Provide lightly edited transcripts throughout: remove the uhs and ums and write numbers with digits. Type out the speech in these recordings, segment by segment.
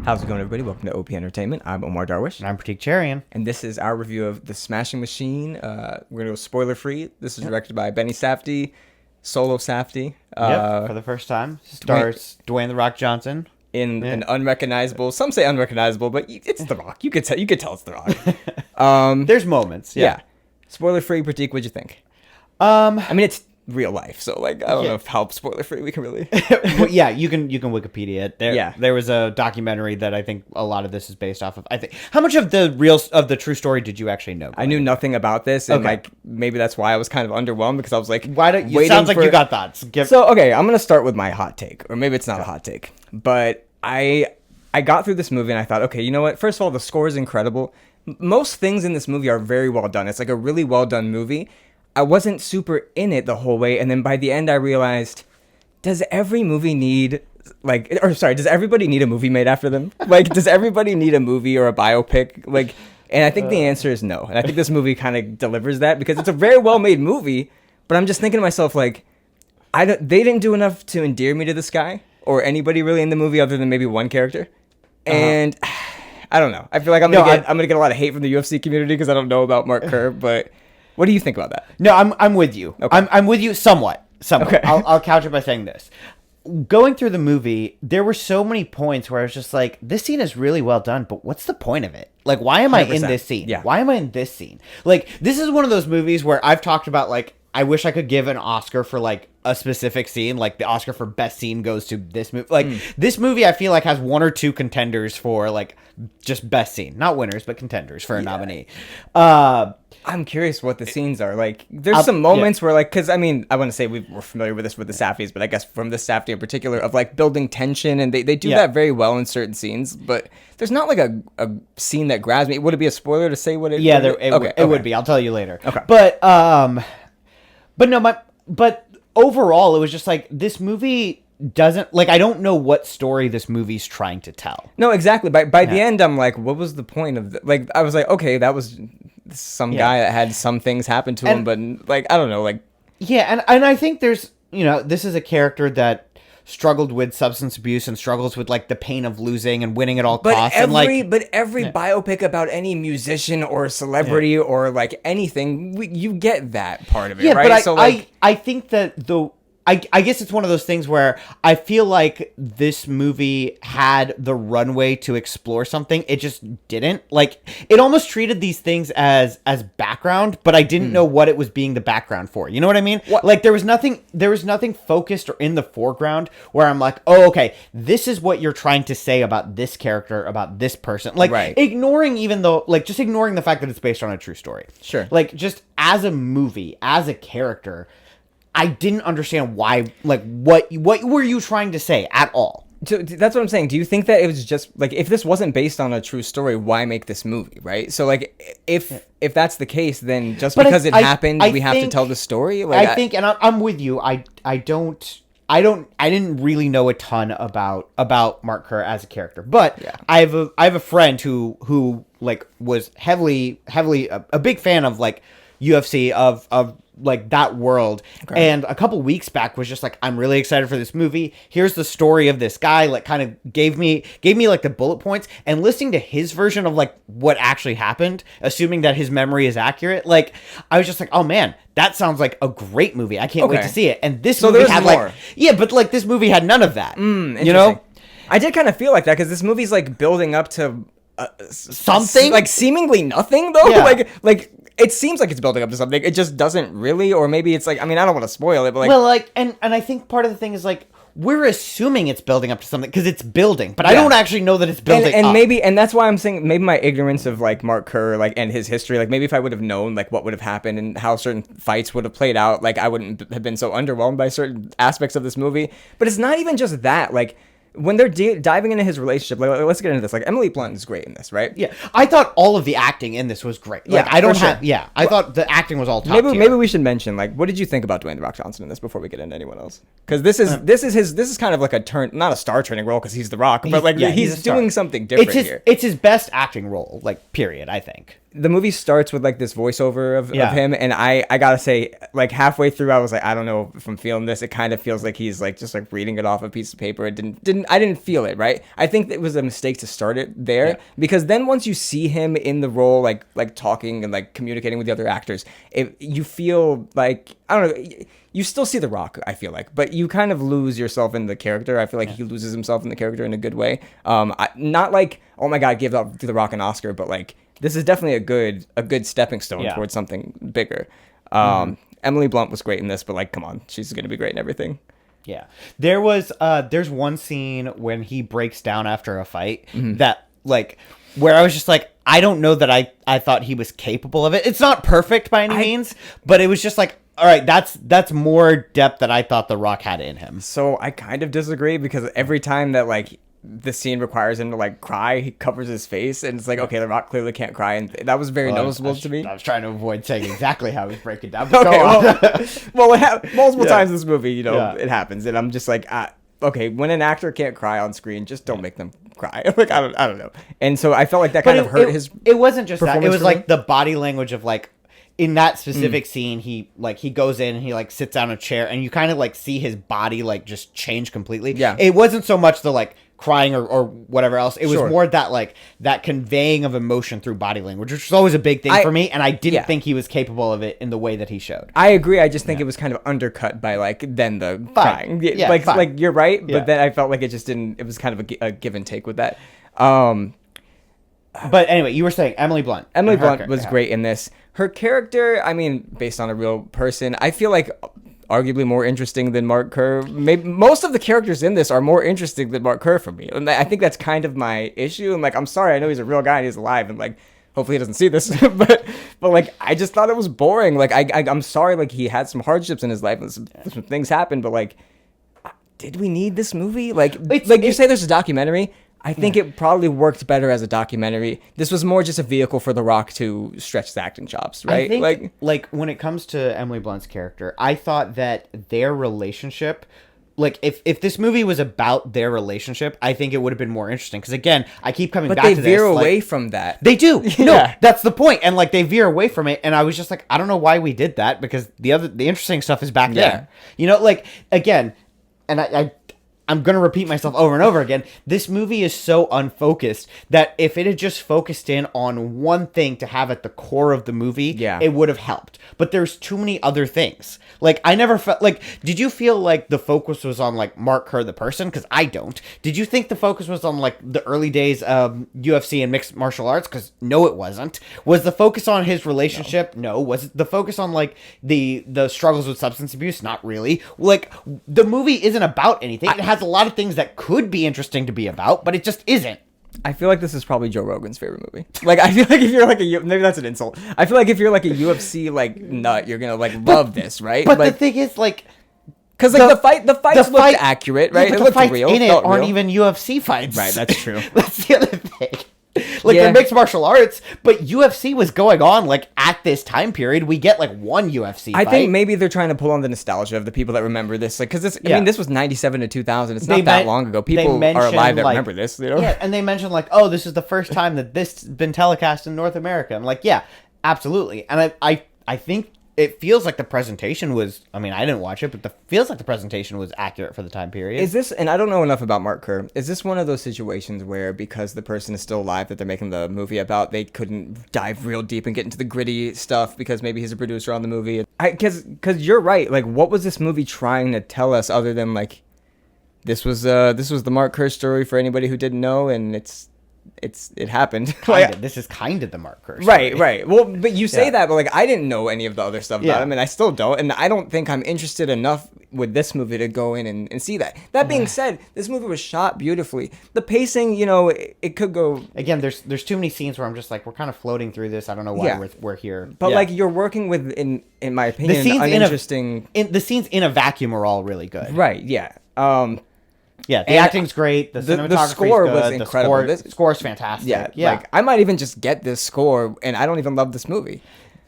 How's it going, everybody? Welcome to OP Entertainment. I'm Omar Darwish. And I'm Pratik Cherian. And this is our review of The Smashing Machine. We're going to go spoiler-free. This is directed by Benny Safdie, Solo Safdie. For the first time. Stars Dwayne "The Rock" Johnson. In an unrecognizable, some say unrecognizable, but it's The Rock. You could tell it's The Rock. There's moments, yeah. Spoiler-free, Pratik, what'd you think? I mean, it's real life, so I don't know if how spoiler free we can really. Well, yeah, you can Wikipedia it. There was a documentary that I think a lot of this is based off of. I think how much of the true story did you actually know? I knew nothing about this, and maybe that's why I was kind of underwhelmed, because I was like, why don't you? Sounds like you got thoughts. So okay, I'm gonna start with my hot take, or maybe it's not a hot take, but I got through this movie and I thought, okay, you know what? First of all, the score is incredible. Most things in this movie are very well done. It's like a really well done movie. I wasn't super in it the whole way, and then by the end I realized, does everybody need a movie made after them? Like, does everybody need a movie or a biopic? Like, and I think the answer is no. And I think this movie kind of delivers that, because it's a very well made movie, but I'm just thinking to myself, like, they didn't do enough to endear me to this guy or anybody really in the movie other than maybe one character. And I don't know. I feel like I'm gonna get a lot of hate from the UFC community because I don't know about Mark Kerr, but what do you think about that? No, I'm with you. Okay. I'm with you somewhat. Okay. I'll couch it by saying this. Going through the movie, there were so many points where I was just like, this scene is really well done, but what's the point of it? Like, why am I in this scene? Yeah. Why am I in this scene? Like, this is one of those movies where I've talked about, like, I wish I could give an Oscar for, like, a specific scene. Like, the Oscar for best scene goes to this movie. Like, this movie, I feel like, has one or two contenders for, like, just best scene. Not winners, but contenders for a nominee. I'm curious what the scenes are. Like, there's some moments where, like, because, I mean, I want to say we're familiar with this with the Safdies, but I guess from the Safdie in particular, of, like, building tension, and they do that very well in certain scenes, but there's not, like, a scene that grabs me. Would it be a spoiler to say what it is? Yeah, it would be. I'll tell you later. Okay. But overall, it was just, like, this movie doesn't, like, I don't know what story this movie's trying to tell. No, exactly. By the end, I'm like, what was the point of like, I was like, okay, that was some guy that had some things happen to him, but, like, I don't know, like. Yeah, and I think there's, this is a character that struggled with substance abuse and struggles with, like, the pain of losing and winning at all costs. Every biopic about any musician or celebrity or, like, anything, you get that part of it, right? But I think that I guess it's one of those things where I feel like this movie had the runway to explore something. It just didn't. Like, it almost treated these things as background, but I didn't know what it was being the background for. You know what I mean? Like, there was nothing focused or in the foreground where I'm like, oh, okay, this is what you're trying to say about this character, about this person. Like, ignoring the fact that it's based on a true story. Sure. Like, just as a movie, as a character, I didn't understand why, like, what were you trying to say at all? So that's what I'm saying. Do you think that it was just, like, if this wasn't based on a true story, why make this movie, right? So, like, if that's the case, then just because it happened, we have to tell the story? Like, I think, and I'm with you, I didn't really know a ton about Mark Kerr as a character, but I have a friend who like was heavily a big fan of, like, UFC, of like that world, and a couple weeks back was just like, I'm really excited for this movie. Here's the story of this guy. Like, kind of gave me like the bullet points, and listening to his version of, like, what actually happened, assuming that his memory is accurate. Like, I was just like, oh man, that sounds like a great movie. I can't wait to see it. And this movie had more. But, like, this movie had none of that. You know, I did kind of feel like that, because this movie's, like, building up to something, like, seemingly nothing though. Like it seems like it's building up to something. It just doesn't really, or maybe it's like, I mean, I don't want to spoil it, but, like, well, like, and I think part of the thing is, like, we're assuming it's building up to something because it's building, but I don't actually know that it's building and up. Maybe, and that's why I'm saying maybe my ignorance of, like, Mark Kerr, like, and his history, like, maybe if I would have known, like, what would have happened and how certain fights would have played out, like, I wouldn't have been so underwhelmed by certain aspects of this movie. But it's not even just that, like, when they're diving into his relationship, like, let's get into this. Like, Emily Blunt is great in this, right? Yeah, I thought all of the acting in this was great. Like, I thought the acting was all top tier. Maybe we should mention, like, what did you think about Dwayne "The Rock" Johnson in this before we get into anyone else? Because this is kind of like a turn, not a star turning role because he's The Rock, but, like, he's doing something different here. It's his best acting role, like, period, I think. the movie starts with like this voiceover of him, and I gotta say, like halfway through I was like, I don't know if I'm feeling this. It kind of feels like he's like just like reading it off a piece of paper. It I didn't feel it, right? I think it was a mistake to start it there, because then once you see him in the role, like talking and like communicating with the other actors, you feel like, I don't know, you still see The Rock, I feel like, but you kind of lose yourself in the character. I feel like he loses himself in the character in a good way. Not like, oh my God, give up to The Rock an Oscar, but like, this is definitely a good stepping stone towards something bigger. Emily Blunt was great in this, but like, come on, she's going to be great in everything. Yeah. There's one scene when he breaks down after a fight that like, where I was just like, I don't know that I thought he was capable of it. It's not perfect by any means, but it was just like, all right, that's more depth that I thought The Rock had in him. So I kind of disagree, because every time that like the scene requires him to like cry, he covers his face, and it's like, okay, The Rock clearly can't cry, and that was very noticeable to me. I was trying to avoid saying exactly how he's breaking down. Okay, well, multiple times in this movie, you know, it happens, and I'm just like, okay, when an actor can't cry on screen, just don't make them cry. Like, I don't know. And so I felt like that kind of hurt his. It wasn't just that. It was like the body language of like, in that specific scene, he goes in and he like sits down in a chair, and you kind of like see his body like just change completely. Yeah. It wasn't so much the like crying or whatever else. It was more that like that conveying of emotion through body language, which was always a big thing for me, and I didn't think he was capable of it in the way that he showed. I agree. I just think it was kind of undercut by like then the crying. Yeah, like you're right, but then I felt like it just didn't. It was kind of a give and take with that. But anyway, you were saying Emily Blunt. Emily Blunt was great in this. Her character, I mean, based on a real person, I feel like arguably more interesting than Mark Kerr. Maybe most of the characters in this are more interesting than Mark Kerr for me, and I think that's kind of my issue. And like, I'm sorry, I know he's a real guy and he's alive, and like, hopefully he doesn't see this, but like, I just thought it was boring. Like, I'm sorry, like he had some hardships in his life and some things happened, but like, did we need this movie? Like you say, there's a documentary. I think it probably worked better as a documentary. This was more just a vehicle for The Rock to stretch his acting chops, right? I think, like when it comes to Emily Blunt's character, I thought that their relationship, like if this movie was about their relationship, I think it would have been more interesting. Because again, I keep coming back to this. But they veer away from that. They do. No, that's the point. And like they veer away from it, and I was just like, I don't know why we did that, because the interesting stuff is back there. You know, like again, and I'm going to repeat myself over and over again. This movie is so unfocused that if it had just focused in on one thing to have at the core of the movie, it would have helped. But there's too many other things. Like, I never felt like, did you feel like the focus was on like Mark Kerr, the person? Because I don't. Did you think the focus was on like the early days of UFC and mixed martial arts? Because no, it wasn't. Was the focus on his relationship? No. Was it the focus on like the struggles with substance abuse? Not really. Like, the movie isn't about anything. It has a lot of things that could be interesting to be about, but it just isn't. I feel like this is probably Joe Rogan's favorite movie. Like, I feel like if you're like maybe that's an insult. I feel like if you're like a UFC like nut, you're gonna like love this, right? But the thing is, like, because like the fights looked accurate, right? But the fights real. In it aren't even UFC fights, right? That's true. That's the other thing. Like, they're mixed martial arts, but UFC was going on, like, at this time period. We get, like, one UFC fight. I think maybe they're trying to pull on the nostalgia of the people that remember this. Like, because this, I mean, this was 97 to 2000. It's not that long ago. People are alive that remember this, you know? Yeah, and they mentioned, like, oh, this is the first time that this has been telecast in North America. I'm like, yeah, absolutely. And I think it feels like the presentation was, I mean, I didn't watch it, but it feels like the presentation was accurate for the time period. Is this, and I don't know enough about Mark Kerr, is this one of those situations where because the person is still alive that they're making the movie about, they couldn't dive real deep and get into the gritty stuff because maybe he's a producer on the movie? Because you're right, like, what was this movie trying to tell us other than, like, this was the Mark Kerr story for anybody who didn't know, and it happened. This is kind of the Mark Kerr story. Right. Well, but you say that, but like, I didn't know any of the other stuff about him, and I still don't, and I don't think I'm interested enough with this movie to go in and see that. That being said, this movie was shot beautifully. The pacing, you know, it could go... Again, there's too many scenes where I'm just like, we're kind of floating through this. I don't know why we're here. But like, you're working with, in my opinion, the scenes in a vacuum are all really good. Right, yeah. Yeah, the acting's great. The cinematography the score was incredible. The score's fantastic. Yeah, like, I might even just get this score, and I don't even love this movie.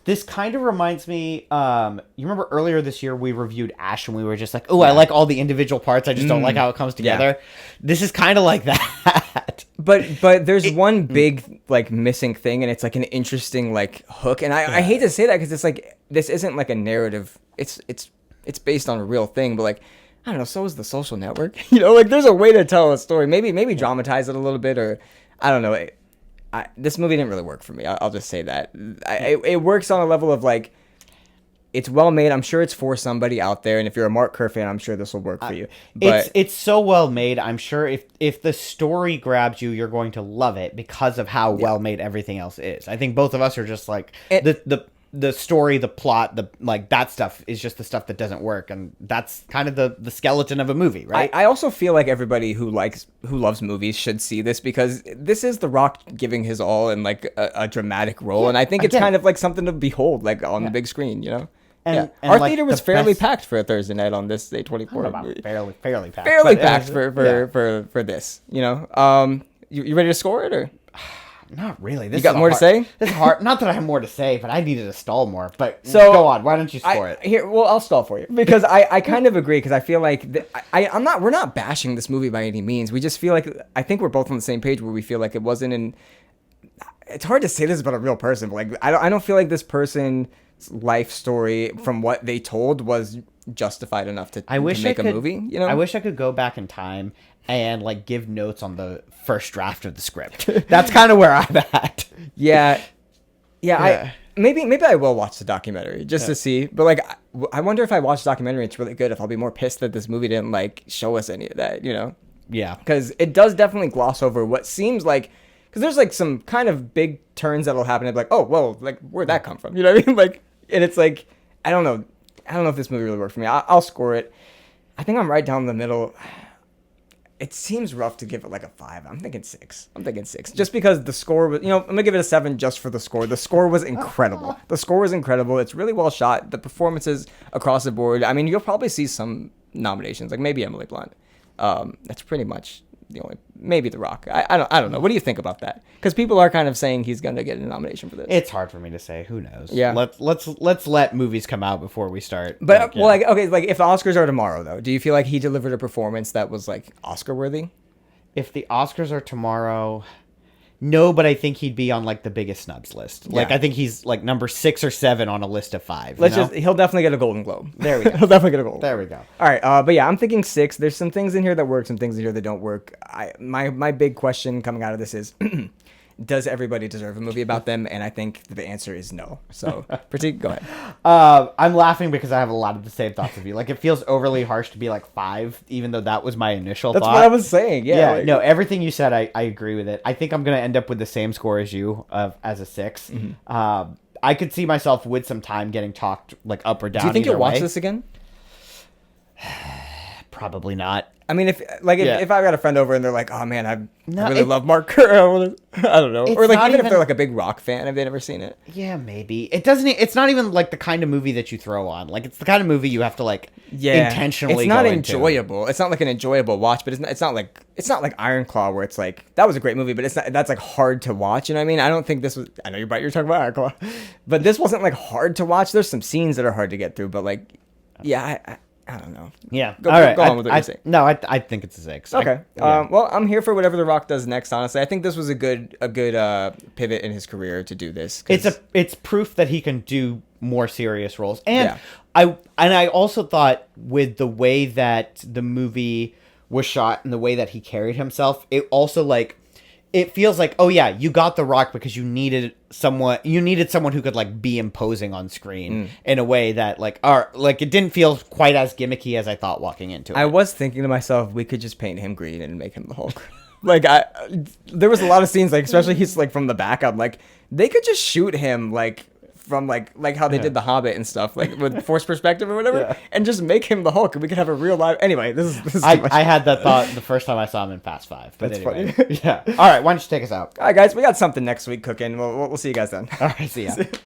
This kind of reminds me, you remember earlier this year we reviewed Ash, and we were just like, oh, I like all the individual parts, I just don't like how it comes together. Yeah. This is kind of like that. But there's one big like missing thing, and it's like an interesting like hook. And I hate to say that because it's like this isn't like a narrative. It's based on a real thing, but like I don't know. So is The Social Network. You know, like there's a way to tell a story. Maybe dramatize it a little bit, or I don't know. This movie didn't really work for me. I'll just say that. It works on a level of like. It's well made. I'm sure it's for somebody out there, and if you're a Mark Kerr fan, I'm sure this will work for you. But it's so well made. I'm sure if the story grabs you, you're going to love it because of how well made everything else is. I think both of us are just like the story, the plot, the like that stuff is just the stuff that doesn't work, and that's kind of the skeleton of a movie, right? I also feel like everybody who loves movies should see this because this is The Rock giving his all in like a dramatic role, and I think it's kind of like something to behold like on the big screen, you know. And our like theater was fairly packed for a Thursday night on this A24. Fairly packed. Fairly packed for this, you know. You ready to score it or? Not really. You got more to say? This is hard. Not that I have more to say, but I needed to stall more. But so go on. Why don't you score it? Well, I'll stall for you because I kind of agree because I feel like we're not bashing this movie by any means. We just feel like I think we're both on the same page where we feel like it wasn't in. It's hard to say this about a real person, but like I don't feel like this person's life story from what they told was justified enough to make a movie. You know, I wish I could go back in time and like give notes on the first draft of the script. That's kind of where I'm at. Yeah. Maybe I will watch the documentary just to see. But like, I wonder if I watch the documentary, it's really good. If I'll be more pissed that this movie didn't like show us any of that, you know? Yeah, because it does definitely gloss over what seems like. Because there's like some kind of big turns that'll happen. And be like, oh, well, like where'd that come from? You know what I mean? Like, and it's like, I don't know if this movie really worked for me. I'll score it. I think I'm right down the middle. It seems rough to give it like a 5. I'm thinking 6. Just because the score was, you know, I'm going to give it a 7 just for the score. The score was incredible. It's really well shot. The performances across the board. I mean, you'll probably see some nominations, like maybe Emily Blunt. That's pretty much the only, maybe The Rock. I don't know. What do you think about that? Because people are kind of saying he's going to get a nomination for this. It's hard for me to say. Who knows? Yeah. Let's let movies come out before we start. But like if the Oscars are tomorrow though, do you feel like he delivered a performance that was like Oscar worthy? If the Oscars are tomorrow, no, but I think he'd be on like the biggest snubs list. Like I think he's like number 6 or 7 on a list of 5. He'll definitely get a Golden Globe. There we go. He'll definitely get a Golden Globe. There we go. All right, but yeah, I'm thinking 6. There's some things in here that work, some things in here that don't work. My big question coming out of this is, does everybody deserve a movie about them? And I think the answer is no. So, Pratik, go ahead. I'm laughing because I have a lot of the same thoughts of you. Like, it feels overly harsh to be like 5, even though that was my initial thought. That's what I was saying. Yeah. No, everything you said, I agree with it. I think I'm going to end up with the same score as you, as a 6. Mm-hmm. I could see myself with some time getting talked like up or down. Do you think you'll watch this again? Probably not. I mean, if I've got a friend over and they're like, "Oh man, I really love Mark Kerr," I don't know, or like even if they're like a big rock fan, have they never seen it? Yeah, maybe it doesn't. It's not even like the kind of movie that you throw on. Like it's the kind of movie you have to like intentionally. It's not enjoyable. It's not like an enjoyable watch, but it's not like Iron Claw where it's like that was a great movie, but that's like hard to watch. You know what I mean? I don't think this was. I know you're talking about Iron Claw, but this wasn't like hard to watch. There's some scenes that are hard to get through, but like, yeah. I don't know. Yeah. Go on with what you're saying. No, I think it's a 6. Okay. Well, I'm here for whatever The Rock does next, honestly. I think this was a good pivot in his career to do this. It's proof that he can do more serious roles. And I also thought with the way that the movie was shot and the way that he carried himself, it also like it feels like, oh yeah, you got The Rock because you needed someone who could like be imposing on screen in a way that like it didn't feel quite as gimmicky as I thought walking into it. I was thinking to myself, we could just paint him green and make him the Hulk. There was a lot of scenes, like especially he's like from the back. I'm like, they could just shoot him like from like how they did The Hobbit and stuff, like with force perspective or whatever, and just make him the Hulk, and we could have a real live. Anyway, this is too much. I had that thought the first time I saw him in Fast 5. But that's anyway. funny. Yeah. All right, why don't you take us out? All right, guys, we got something next week cooking. We'll see you guys then. All right, see ya.